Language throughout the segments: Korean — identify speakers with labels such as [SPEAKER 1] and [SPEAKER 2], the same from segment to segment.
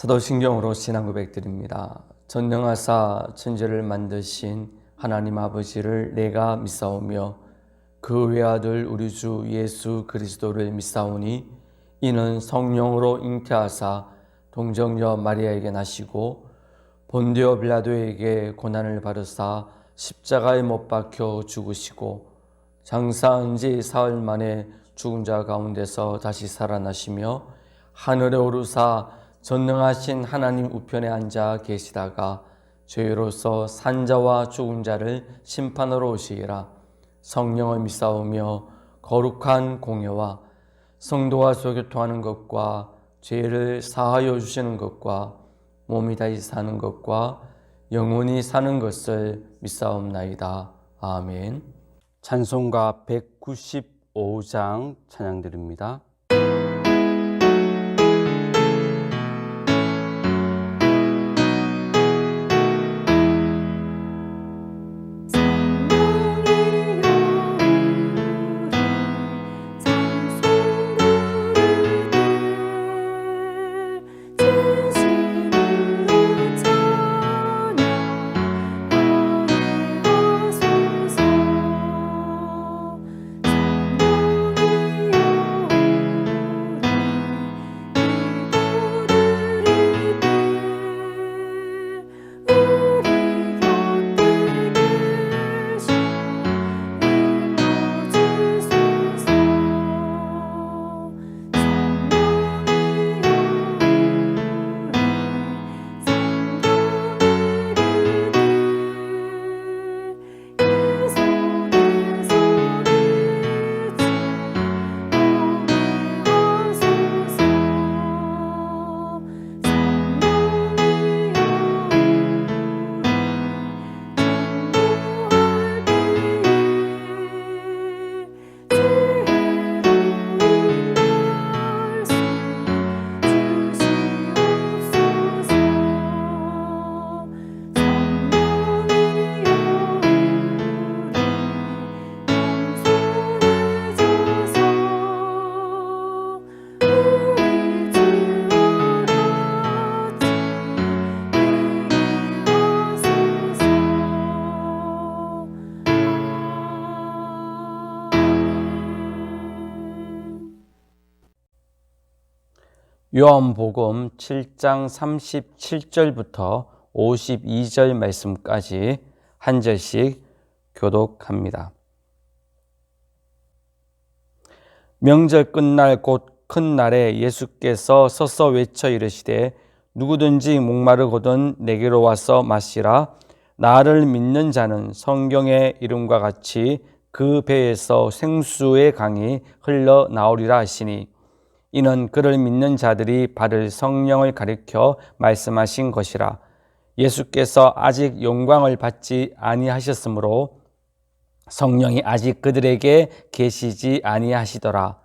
[SPEAKER 1] 사도신경으로 신앙 고백드립니다. 전능하사 천지를 만드신 하나님 아버지를 내가 믿사오며 그 외아들 우리 주 예수 그리스도를 믿사오니 이는 성령으로 잉태하사 동정녀 마리아에게 나시고 본디오 빌라도에게 고난을 받으사 십자가에 못 박혀 죽으시고 장사한 지 사흘 만에 죽은 자 가운데서 다시 살아나시며 하늘에 오르사 전능하신 하나님 우편에 앉아 계시다가 죄로서 산자와 죽은 자를 심판하러 오시리라. 성령을 믿사오며 거룩한 공예와 성도와 소교통하는 것과 죄를 사하여 주시는 것과 몸이 다시 사는 것과 영원히 사는 것을 믿사옵나이다. 아멘. 찬송가 195장 찬양드립니다. 요한복음 7장 37절부터 52절 말씀까지 한 절씩 교독합니다. 명절 끝날 곧 큰 날에 예수께서 서서 외쳐 이르시되 누구든지 목마르거든 내게로 와서 마시라. 나를 믿는 자는 성경의 이름과 같이 그 배에서 생수의 강이 흘러나오리라 하시니 이는 그를 믿는 자들이 받을 성령을 가리켜 말씀하신 것이라. 예수께서 아직 영광을 받지 아니하셨으므로 성령이 아직 그들에게 계시지 아니하시더라.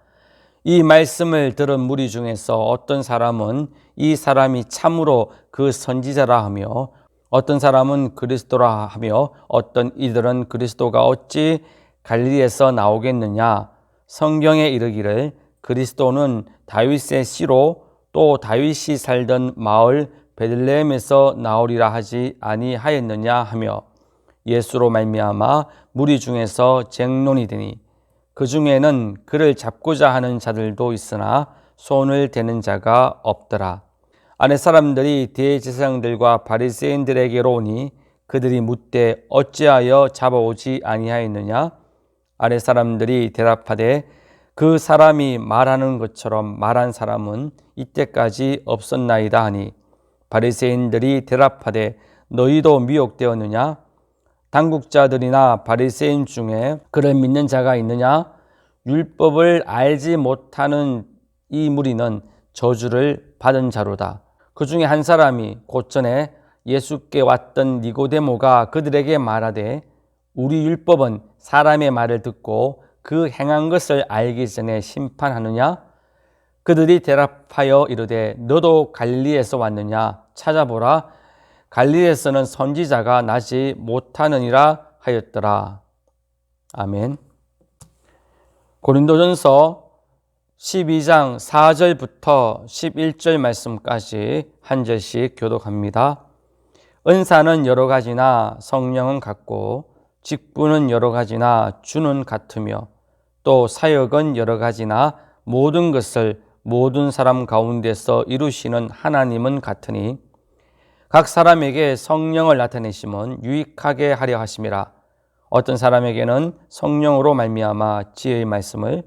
[SPEAKER 1] 이 말씀을 들은 무리 중에서 어떤 사람은 이 사람이 참으로 그 선지자라 하며 어떤 사람은 그리스도라 하며 어떤 이들은 그리스도가 어찌 갈릴리에서 나오겠느냐. 성경에 이르기를 그리스도는 다윗의 씨로 또 다윗이 살던 마을 베들레헴에서 나오리라 하지 아니하였느냐 하며 예수로 말미암아 무리 중에서 쟁론이 되니 그 중에는 그를 잡고자 하는 자들도 있으나 손을 대는 자가 없더라. 아랫 사람들이 대제사장들과 바리새인들에게로 오니 그들이 묻되 어찌하여 잡아오지 아니하였느냐. 아랫 사람들이 대답하되 그 사람이 말하는 것처럼 말한 사람은 이때까지 없었나이다 하니 바리새인들이 대답하되 너희도 미혹되었느냐. 당국자들이나 바리새인 중에 그를 믿는 자가 있느냐. 율법을 알지 못하는 이 무리는 저주를 받은 자로다. 그 중에 한 사람이 곧 전에 예수께 왔던 니고데모가 그들에게 말하되 우리 율법은 사람의 말을 듣고 그 행한 것을 알기 전에 심판하느냐? 그들이 대답하여 이르되 너도 갈릴리에서 왔느냐? 찾아보라. 갈릴리에서는 선지자가 나지 못하느니라 하였더라. 아멘. 고린도전서 12장 4절부터 11절 말씀까지 한 절씩 교독합니다. 은사는 여러 가지나 성령은 같고 직분은 여러 가지나 주는 같으며 또 사역은 여러 가지나 모든 것을 모든 사람 가운데서 이루시는 하나님은 같으니 각 사람에게 성령을 나타내심은 유익하게 하려 하심이라. 어떤 사람에게는 성령으로 말미암아 지혜의 말씀을,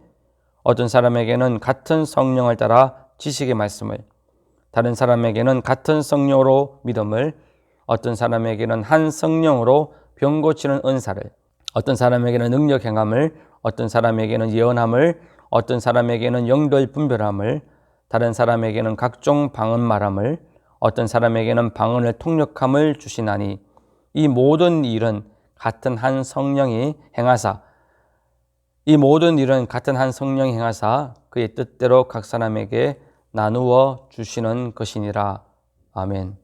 [SPEAKER 1] 어떤 사람에게는 같은 성령을 따라 지식의 말씀을, 다른 사람에게는 같은 성령으로 믿음을, 어떤 사람에게는 한 성령으로 병 고치는 은사를, 어떤 사람에게는 능력 행함을, 어떤 사람에게는 예언함을, 어떤 사람에게는 영들 분별함을, 다른 사람에게는 각종 방언 말함을, 어떤 사람에게는 방언을 통역함을 주시나니 이 모든 일은 같은 한 성령이 행하사 그의 뜻대로 각 사람에게 나누어 주시는 것이니라. 아멘.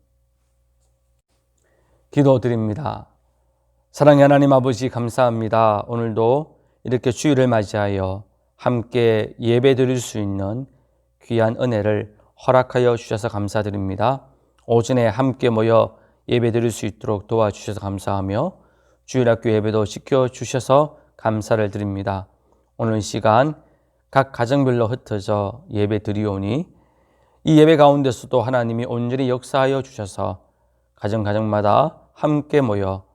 [SPEAKER 1] 기도드립니다. 사랑의 하나님 아버지, 감사합니다. 오늘도 이렇게 주일을 맞이하여 함께 예배드릴 수 있는 귀한 은혜를 허락하여 주셔서 감사드립니다. 오전에 함께 모여 예배드릴 수 있도록 도와주셔서 감사하며 주일학교 예배도 지켜주셔서 감사를 드립니다. 오늘 시간 각 가정별로 흩어져 예배드리오니 이 예배 가운데서도 하나님이 온전히 역사하여 주셔서 가정마다 함께 모여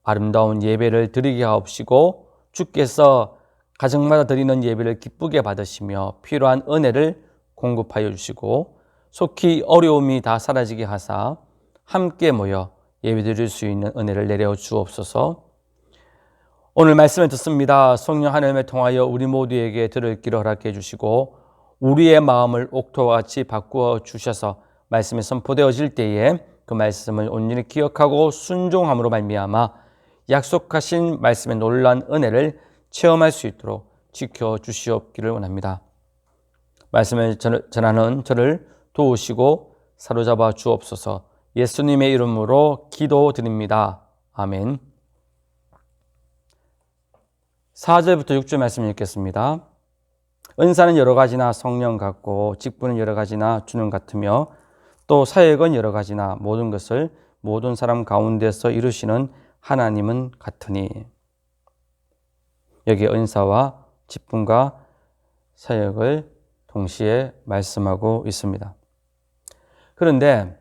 [SPEAKER 1] 아름다운 예배를 드리게 하옵시고 주께서 가정마다 드리는 예배를 기쁘게 받으시며 필요한 은혜를 공급하여 주시고 속히 어려움이 다 사라지게 하사 함께 모여 예배드릴 수 있는 은혜를 내려 주옵소서. 오늘 말씀을 듣습니다. 성령 하나님을 통하여 우리 모두에게 들을 길을 허락해 주시고 우리의 마음을 옥토와 같이 바꾸어 주셔서 말씀이 선포되어질 때에 그 말씀을 온전히 기억하고 순종함으로 말미암아 약속하신 말씀의 놀라운 은혜를 체험할 수 있도록 지켜주시옵기를 원합니다. 말씀을 전하는 저를 도우시고 사로잡아 주옵소서. 예수님의 이름으로 기도드립니다. 아멘. 4절부터 6절 말씀 읽겠습니다. 은사는 여러 가지나 성령 같고 직분은 여러 가지나 주는 같으며 또 사역은 여러 가지나 모든 것을 모든 사람 가운데서 이루시는 하나님은 같으니. 여기 은사와 직분과 사역을 동시에 말씀하고 있습니다. 그런데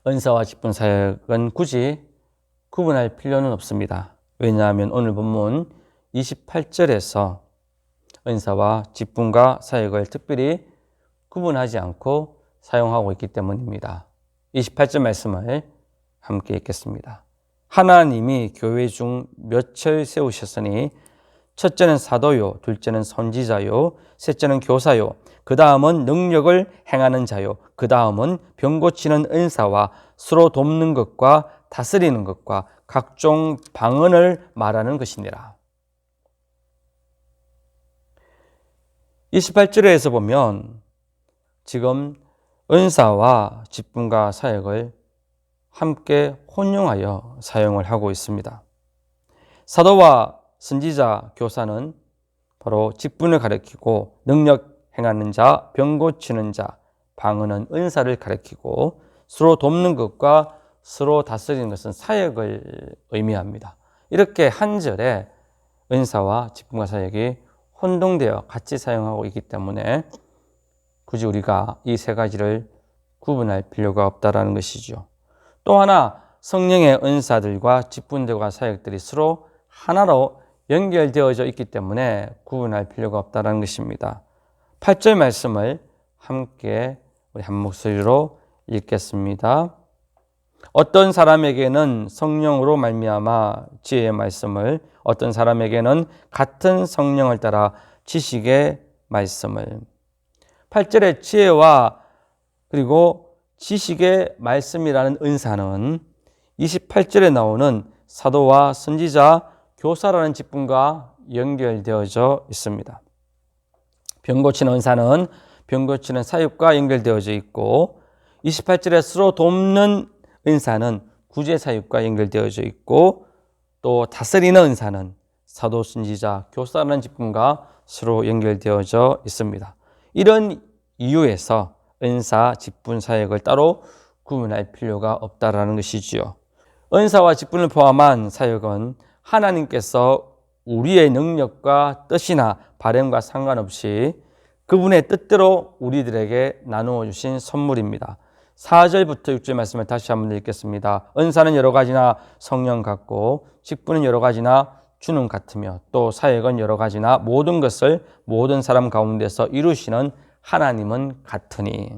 [SPEAKER 1] 은사와 직분, 사역은 굳이 구분할 필요는 없습니다. 왜냐하면 오늘 본문 28절에서 은사와 직분과 사역을 특별히 구분하지 않고 사용하고 있기 때문입니다. 28절 말씀을 함께 읽겠습니다. 하나님이 교회 중 몇을 세우셨으니 첫째는 사도요, 둘째는 선지자요, 셋째는 교사요, 그 다음은 능력을 행하는 자요, 그 다음은 병 고치는 은사와 서로 돕는 것과 다스리는 것과 각종 방언을 말하는 것이니라. 28절에서 보면 지금 은사와 직분과 사역을 함께 혼용하여 사용을 하고 있습니다. 사도와 선지자, 교사는 바로 직분을 가리키고 능력 행하는 자, 병 고치는 자, 방언은 은사를 가리키고 서로 돕는 것과 서로 다스리는 것은 사역을 의미합니다. 이렇게 한 절에 은사와 직분과 사역이 혼동되어 같이 사용하고 있기 때문에 굳이 우리가 이 세 가지를 구분할 필요가 없다는 것이죠. 또 하나, 성령의 은사들과 직분들과 사역들이 서로 하나로 연결되어져 있기 때문에 구분할 필요가 없다는 것입니다. 8절 말씀을 함께 우리 한 목소리로 읽겠습니다. 어떤 사람에게는 성령으로 말미암아 지혜의 말씀을, 어떤 사람에게는 같은 성령을 따라 지식의 말씀을. 8절의 지혜와 그리고 지식의 말씀이라는 은사는 28절에 나오는 사도와 선지자, 교사라는 직분과 연결되어져 있습니다. 병 고치는 은사는 병 고치는 사역과 연결되어져 있고 28절에 서로 돕는 은사는 구제 사역과 연결되어져 있고 또 다스리는 은사는 사도, 선지자, 교사라는 직분과 서로 연결되어져 있습니다. 이런 이유에서 은사, 직분, 사역을 따로 구분할 필요가 없다라는 것이지요. 은사와 직분을 포함한 사역은 하나님께서 우리의 능력과 뜻이나 바램과 상관없이 그분의 뜻대로 우리들에게 나누어 주신 선물입니다. 4절부터 6절 말씀을 다시 한번 읽겠습니다. 은사는 여러 가지나 성령 같고 직분은 여러 가지나 주는 같으며 또 사역은 여러 가지나 모든 것을 모든 사람 가운데서 이루시는 하나님은 같으니.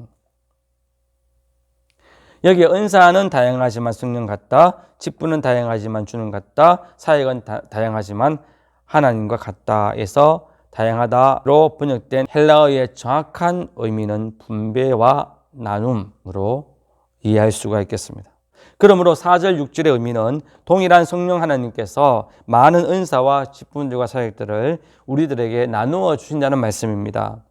[SPEAKER 1] 여기에 은사는 다양하지만 성령 같다, 직분은 다양하지만 주는 같다, 사역은 다양하지만 하나님과 같다에서 다양하다로 번역된 헬라어의 정확한 의미는 분배와 나눔으로 이해할 수가 있겠습니다. 그러므로 4절 6절의 의미는 동일한 성령 하나님께서 많은 은사와 직분들과 사역들을 우리들에게 나누어 주신다는 말씀입니다.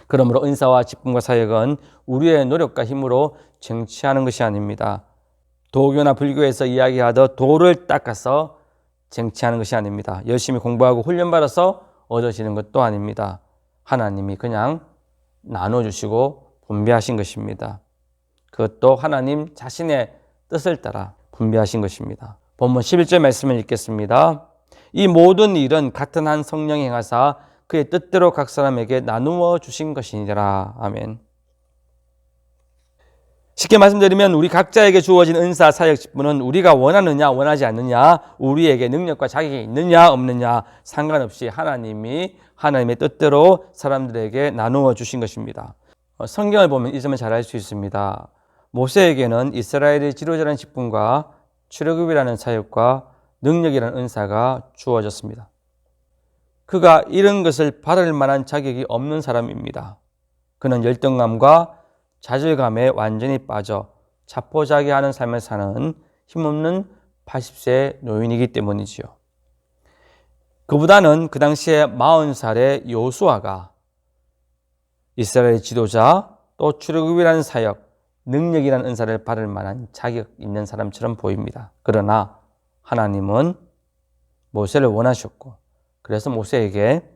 [SPEAKER 1] 그러므로 은사와 직분과 사역은 우리의 노력과 힘으로 쟁취하는 것이 아닙니다. 도교나 불교에서 이야기하듯 돌을 닦아서 쟁취하는 것이 아닙니다. 열심히 공부하고 훈련받아서 얻어지는 것도 아닙니다. 하나님이 그냥 나눠주시고 분배하신 것입니다. 그것도 하나님 자신의 뜻을 따라 분배하신 것입니다. 본문 11절 말씀을 읽겠습니다. 이 모든 일은 같은 한 성령이 행하사 그의 뜻대로 각 사람에게 나누어 주신 것이니라. 아멘. 쉽게 말씀드리면 우리 각자에게 주어진 은사, 사역, 직분은 우리가 원하느냐 원하지 않느냐, 우리에게 능력과 자격이 있느냐 없느냐 상관없이 하나님이 하나님의 뜻대로 사람들에게 나누어 주신 것입니다. 성경을 보면 이 점을 잘 알 수 있습니다. 모세에게는 이스라엘의 지도자라는 직분과 출애굽이라는 사역과 능력이라는 은사가 주어졌습니다. 그가 이런 것을 받을 만한 자격이 없는 사람입니다. 그는 열등감과 좌절감에 완전히 빠져 자포자기하는 삶을 사는 힘없는 80세 노인이기 때문이지요. 그보다는 그 당시에 40살의 여호수아가 이스라엘 지도자 또 출애굽이라는 사역, 능력이라는 은사를 받을 만한 자격 있는 사람처럼 보입니다. 그러나 하나님은 모세를 원하셨고 그래서 모세에게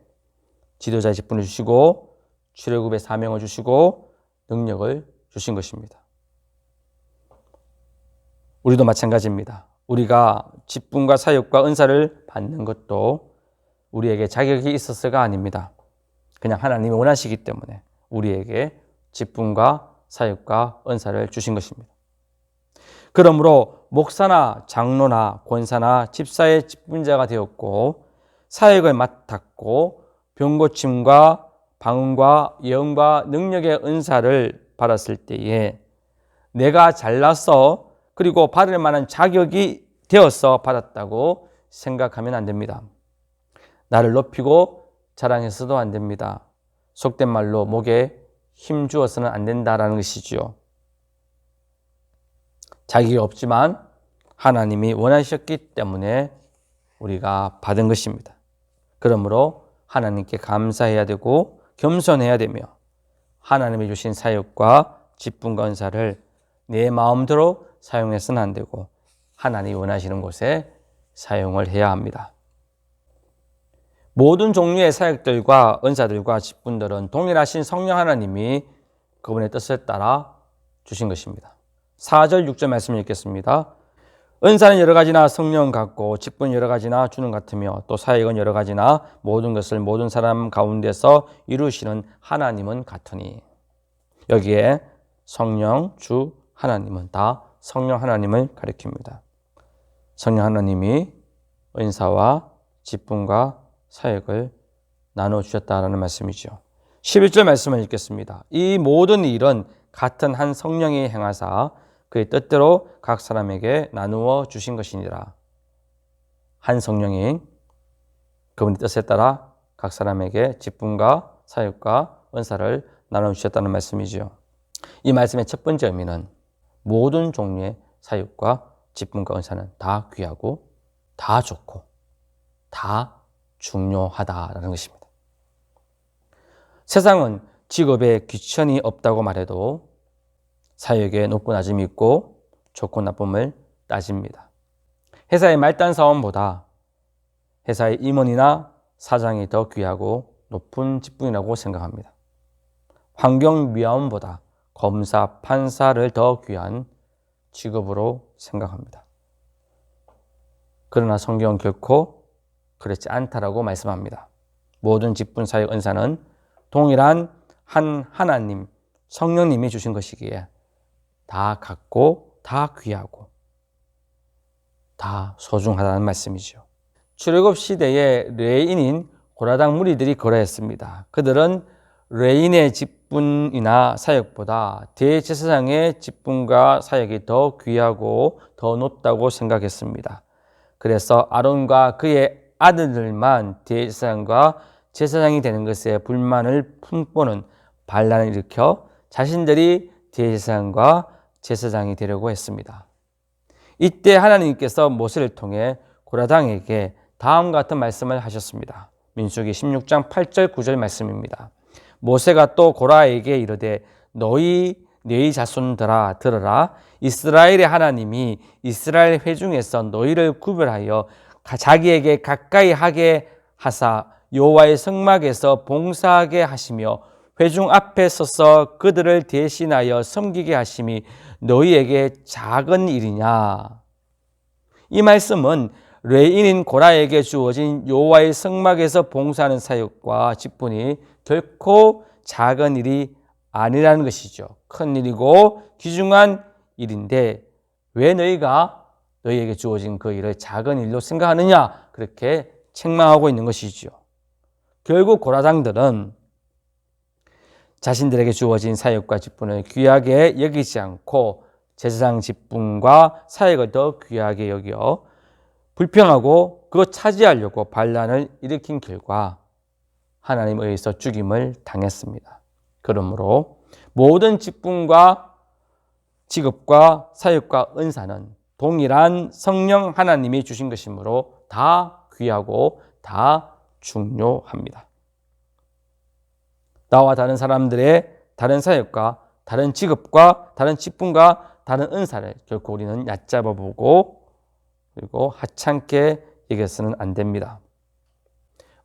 [SPEAKER 1] 지도자의 직분을 주시고 출애굽의 사명을 주시고 능력을 주신 것입니다. 우리도 마찬가지입니다. 우리가 직분과 사역과 은사를 받는 것도 우리에게 자격이 있어서가 아닙니다. 그냥 하나님이 원하시기 때문에 우리에게 직분과 사역과 은사를 주신 것입니다. 그러므로 목사나 장로나 권사나 집사의 직분자가 되었고 사역을 맡았고 병고침과 방언과 예언과 능력의 은사를 받았을 때에 내가 잘나서 그리고 받을 만한 자격이 되어서 받았다고 생각하면 안 됩니다. 나를 높이고 자랑해서도 안 됩니다. 속된 말로 목에 힘 주어서는 안 된다라는 것이지요. 자격이 없지만 하나님이 원하셨기 때문에 우리가 받은 것입니다. 그러므로 하나님께 감사해야 되고 겸손해야 되며 하나님이 주신 사역과 직분과 은사를 내 마음대로 사용해서는 안 되고 하나님이 원하시는 곳에 사용을 해야 합니다. 모든 종류의 사역들과 은사들과 직분들은 동일하신 성령 하나님이 그분의 뜻을 따라 주신 것입니다. 4절 6절 말씀을 읽겠습니다. 은사는 여러 가지나 성령 같고 직분은 여러 가지나 주는 같으며 또 사역은 여러 가지나 모든 것을 모든 사람 가운데서 이루시는 하나님은 같으니. 여기에 성령, 주, 하나님은 다 성령 하나님을 가리킵니다. 성령 하나님이 은사와 직분과 사역을 나눠주셨다라는 말씀이죠. 11절 말씀을 읽겠습니다. 이 모든 일은 같은 한 성령이 행하사 그의 뜻대로 각 사람에게 나누어 주신 것이니라. 한 성령이 그분의 뜻에 따라 각 사람에게 직분과 사역과 은사를 나눠주셨다는 말씀이지요. 이 말씀의 첫 번째 의미는 모든 종류의 사역과 직분과 은사는 다 귀하고 다 좋고 다 중요하다라는 것입니다. 세상은 직업에 귀천이 없다고 말해도 사역에 높고 낮음이 있고 좋고 나쁨을 따집니다. 회사의 말단 사원보다 회사의 임원이나 사장이 더 귀하고 높은 직분이라고 생각합니다. 환경미화원보다 검사, 판사를 더 귀한 직업으로 생각합니다. 그러나 성경은 결코 그렇지 않다라고 말씀합니다. 모든 직분, 사역, 은사는 동일한 한 하나님, 성령님이 주신 것이기에 다 같고 다 귀하고 다 소중하다는 말씀이죠. 출애굽 시대에 레인인 고라당 무리들이 그러했습니다. 그들은 레인의 직분이나 사역보다 대제사장의 직분과 사역이 더 귀하고 더 높다고 생각했습니다. 그래서 아론과 그의 아들들만 대제사장과 제사장이 되는 것에 불만을 품고는 반란을 일으켜 자신들이 대제사장과 제사장이 되려고 했습니다. 이때 하나님께서 모세를 통해 고라당에게 다음과 같은 말씀을 하셨습니다. 민수기 16장 8절 9절 말씀입니다. 모세가 또 고라에게 이르되 너희 자손들아 들으라. 이스라엘의 하나님이 이스라엘 회중에서 너희를 구별하여 자기에게 가까이 하게 하사 여호와의 성막에서 봉사하게 하시며 회중 앞에 서서 그들을 대신하여 섬기게 하심이 너희에게 작은 일이냐. 이 말씀은 레인인 고라에게 주어진 여호와의 성막에서 봉사하는 사역과 직분이 결코 작은 일이 아니라는 것이죠. 큰 일이고 귀중한 일인데 왜 너희가 너희에게 주어진 그 일을 작은 일로 생각하느냐, 그렇게 책망하고 있는 것이죠. 결국 고라당들은 자신들에게 주어진 사역과 직분을 귀하게 여기지 않고 제사장 직분과 사역을 더 귀하게 여겨 불평하고 그것 차지하려고 반란을 일으킨 결과 하나님에 의해서 죽임을 당했습니다. 그러므로 모든 직분과 직업과 사역과 은사는 동일한 성령 하나님이 주신 것이므로 다 귀하고 다 중요합니다. 나와 다른 사람들의 다른 사역과 다른 직업과 다른 직분과 다른 은사를 결코 우리는 얕잡아 보고 그리고 하찮게 여겨서는 안 됩니다.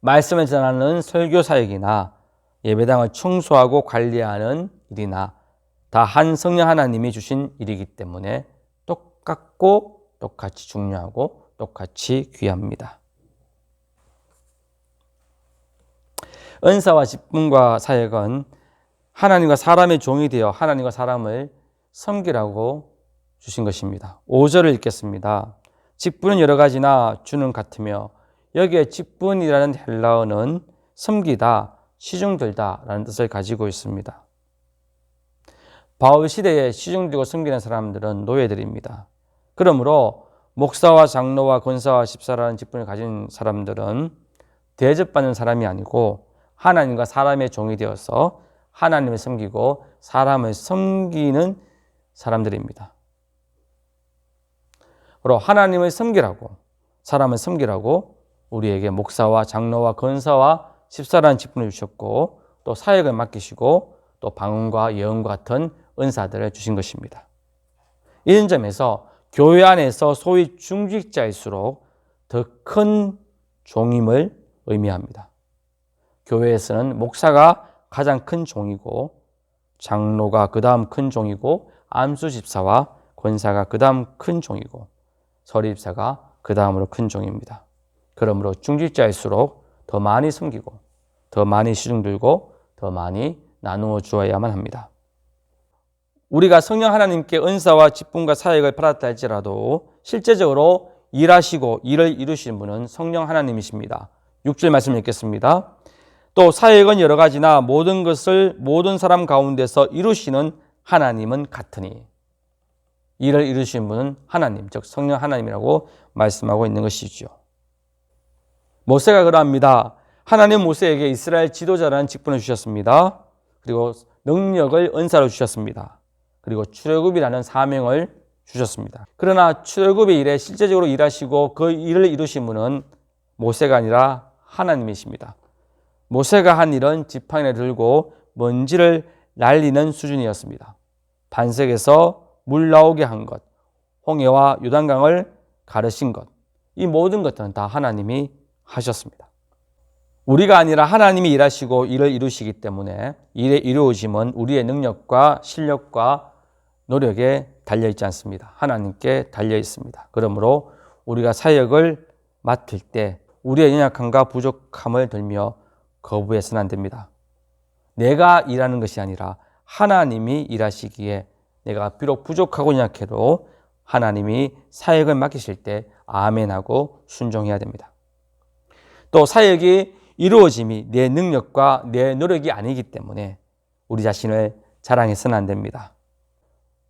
[SPEAKER 1] 말씀을 전하는 설교 사역이나 예배당을 청소하고 관리하는 일이나 다 한 성령 하나님이 주신 일이기 때문에 똑같고 똑같이 중요하고 똑같이 귀합니다. 은사와 직분과 사역은 하나님과 사람의 종이 되어 하나님과 사람을 섬기라고 주신 것입니다. 5절을 읽겠습니다. 직분은 여러 가지나 주는 같으며 여기에 직분이라는 헬라어는 섬기다, 시중들다 라는 뜻을 가지고 있습니다. 바울 시대에 시중들고 섬기는 사람들은 노예들입니다. 그러므로 목사와 장로와 권사와 집사라는 직분을 가진 사람들은 대접받는 사람이 아니고 하나님과 사람의 종이 되어서 하나님을 섬기고 사람을 섬기는 사람들입니다. 그리고 하나님을 섬기라고, 사람을 섬기라고 우리에게 목사와 장로와 권사와 집사라는 직분을 주셨고 또 사역을 맡기시고 또 방언과 예언과 같은 은사들을 주신 것입니다. 이런 점에서 교회 안에서 소위 중직자일수록 더 큰 종임을 의미합니다. 교회에서는 목사가 가장 큰 종이고 장로가 그 다음 큰 종이고 안수 집사와 권사가 그 다음 큰 종이고 서리집사가 그 다음으로 큰 종입니다. 그러므로 중직자일수록 더 많이 섬기고 더 많이 시중 들고 더 많이 나누어 주어야만 합니다. 우리가 성령 하나님께 은사와 직분과 사역을 받았다 할지라도 실제적으로 일하시고 일을 이루시는 분은 성령 하나님이십니다. 6절 말씀 읽겠습니다. 또 사역은 여러 가지나 모든 것을 모든 사람 가운데서 이루시는 하나님은 같으니. 일을 이루시는 분은 하나님, 즉 성령 하나님이라고 말씀하고 있는 것이죠. 모세가 그러합니다. 하나님 모세에게 이스라엘 지도자라는 직분을 주셨습니다. 그리고 능력을 은사로 주셨습니다. 그리고 출애굽이라는 사명을 주셨습니다. 그러나 출애굽의 일에 실제적으로 일하시고 그 일을 이루신 분은 모세가 아니라 하나님이십니다. 모세가 한 일은 지팡이를 들고 먼지를 날리는 수준이었습니다. 반석에서 물 나오게 한 것, 홍해와 요단강을 가르신 것, 이 모든 것들은 다 하나님이 하셨습니다. 우리가 아니라 하나님이 일하시고 일을 이루시기 때문에 일의 이루어짐은 우리의 능력과 실력과 노력에 달려있지 않습니다. 하나님께 달려있습니다. 그러므로 우리가 사역을 맡을 때 우리의 연약함과 부족함을 들며 거부해서는 안 됩니다. 내가 일하는 것이 아니라 하나님이 일하시기에 내가 비록 부족하고 연약해도 하나님이 사역을 맡기실 때 아멘하고 순종해야 됩니다. 또 사역이 이루어짐이 내 능력과 내 노력이 아니기 때문에 우리 자신을 자랑해서는 안 됩니다.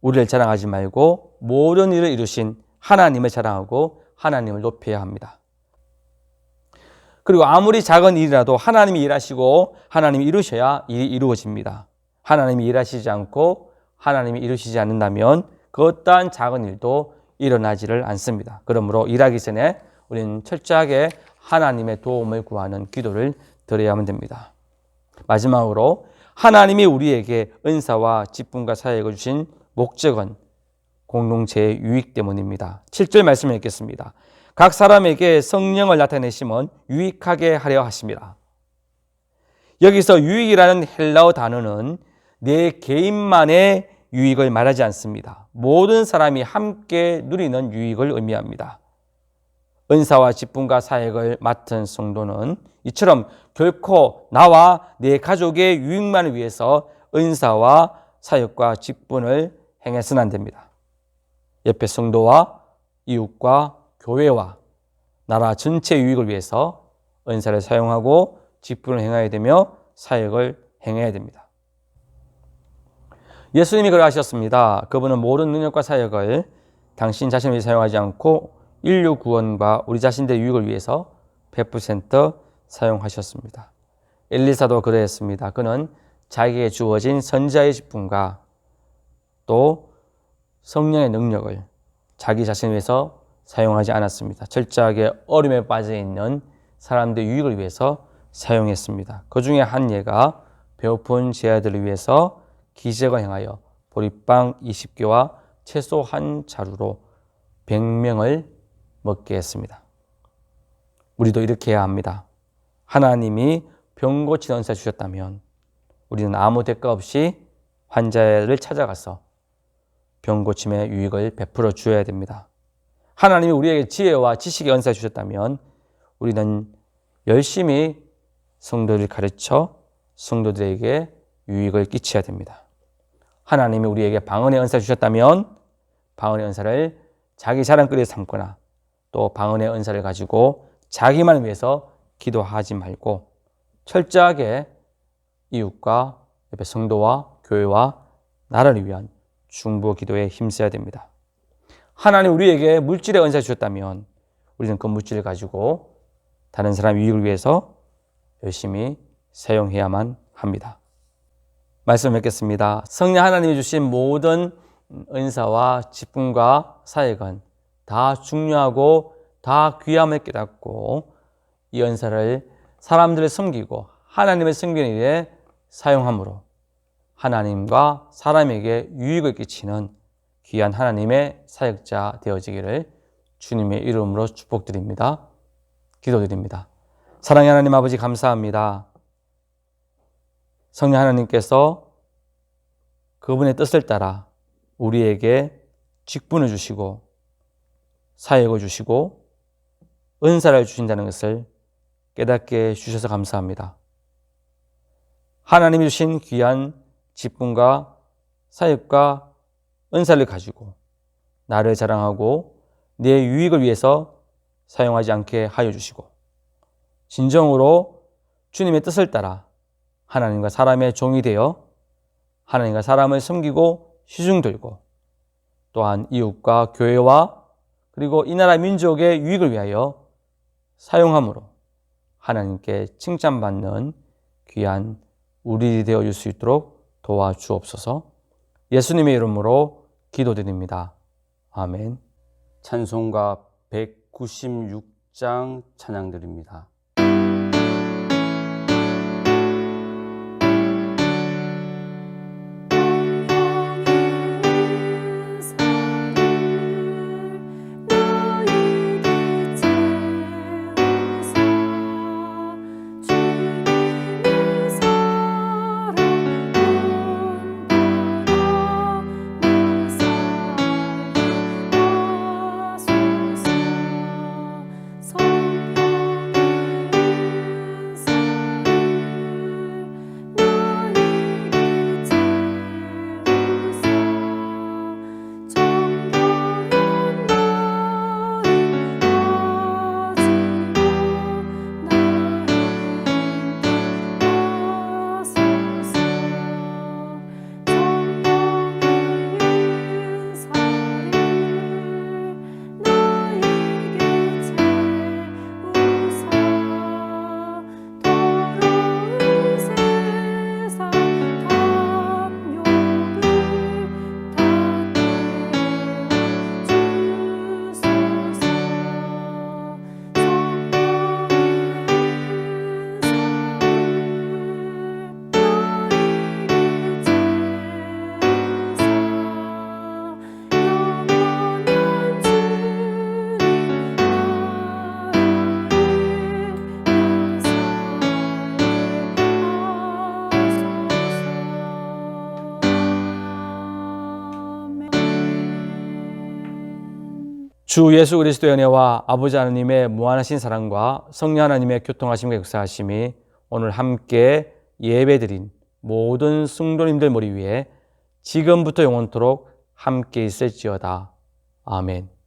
[SPEAKER 1] 우리를 자랑하지 말고 모든 일을 이루신 하나님을 자랑하고 하나님을 높여야 합니다. 그리고 아무리 작은 일이라도 하나님이 일하시고 하나님이 이루셔야 일이 이루어집니다. 하나님이 일하시지 않고 하나님이 이루시지 않는다면 그 어떠한 작은 일도 일어나지를 않습니다. 그러므로 일하기 전에 우리는 철저하게 하나님의 도움을 구하는 기도를 드려야만 됩니다. 마지막으로 하나님이 우리에게 은사와 직분과 사역을 주신 목적은 공동체의 유익 때문입니다. 7절 말씀을 읽겠습니다. 각 사람에게 성령을 나타내심은 유익하게 하려 하심이라. 여기서 유익이라는 헬라어 단어는 내 개인만의 유익을 말하지 않습니다. 모든 사람이 함께 누리는 유익을 의미합니다. 은사와 직분과 사역을 맡은 성도는 이처럼 결코 나와 내 가족의 유익만을 위해서 은사와 사역과 직분을 행해서는 안 됩니다. 옆에 성도와 이웃과 교회와 나라 전체 유익을 위해서 은사를 사용하고 직분을 행해야 되며 사역을 행해야 됩니다. 예수님이 그러하셨습니다. 그분은 모든 능력과 사역을 당신 자신을 위해 사용하지 않고 인류 구원과 우리 자신들의 유익을 위해서 100% 사용하셨습니다. 엘리사도 그러했습니다. 그는 자기에게 주어진 선지자의 직분과 또 성령의 능력을 자기 자신을 위해서 사용하지 않았습니다. 철저하게 어려움에 빠져 있는 사람들의 유익을 위해서 사용했습니다. 그 중에 한 예가 배고픈 제 아들을 위해서 기적을 행하여 보리빵 20개와 채소 한 자루로 100명을 먹게 했습니다. 우리도 이렇게 해야 합니다. 하나님이 병 고치는 은사 주셨다면 우리는 아무 대가 없이 환자를 찾아가서 병 고침의 유익을 베풀어 주어야 됩니다. 하나님이 우리에게 지혜와 지식의 은사 주셨다면 우리는 열심히 성도들을 가르쳐 성도들에게 유익을 끼쳐야 됩니다. 하나님이 우리에게 방언의 은사 주셨다면 방언의 은사를 자기 자랑거리에 삼거나 또 방언의 은사를 가지고 자기만을 위해서 기도하지 말고 철저하게 이웃과 옆에 성도와 교회와 나라를 위한 중보 기도에 힘써야 됩니다. 하나님 우리에게 물질의 은사 주셨다면 우리는 그 물질을 가지고 다른 사람 유익을 위해서 열심히 사용해야만 합니다. 말씀 뵙겠습니다. 성령 하나님이 주신 모든 은사와 직분과 사역은 다 중요하고 다 귀함을 깨닫고 이 은사를 사람들을 섬기고 하나님을 섬기는 일에 사용함으로 하나님과 사람에게 유익을 끼치는 귀한 하나님의 사역자 되어지기를 주님의 이름으로 축복드립니다. 기도드립니다. 사랑의 하나님 아버지 감사합니다. 성령 하나님께서 그분의 뜻을 따라 우리에게 직분을 주시고 사역을 주시고 은사를 주신다는 것을 깨닫게 해주셔서 감사합니다. 하나님이 주신 귀한 직분과 사역과 은사를 가지고 나를 자랑하고 내 유익을 위해서 사용하지 않게 하여 주시고 진정으로 주님의 뜻을 따라 하나님과 사람의 종이 되어 하나님과 사람을 섬기고 시중 들고 또한 이웃과 교회와 그리고 이 나라 민족의 유익을 위하여 사용함으로 하나님께 칭찬받는 귀한 우리 되어 줄 수 있도록 도와주옵소서. 예수님의 이름으로 기도드립니다. 아멘. 찬송가 196장 찬양드립니다. 주 예수 그리스도의 은혜와 아버지 하나님의 무한하신 사랑과 성령 하나님의 교통하심과 역사하심이 오늘 함께 예배드린 모든 성도님들 머리 위에 지금부터 영원토록 함께 있을지어다. 아멘.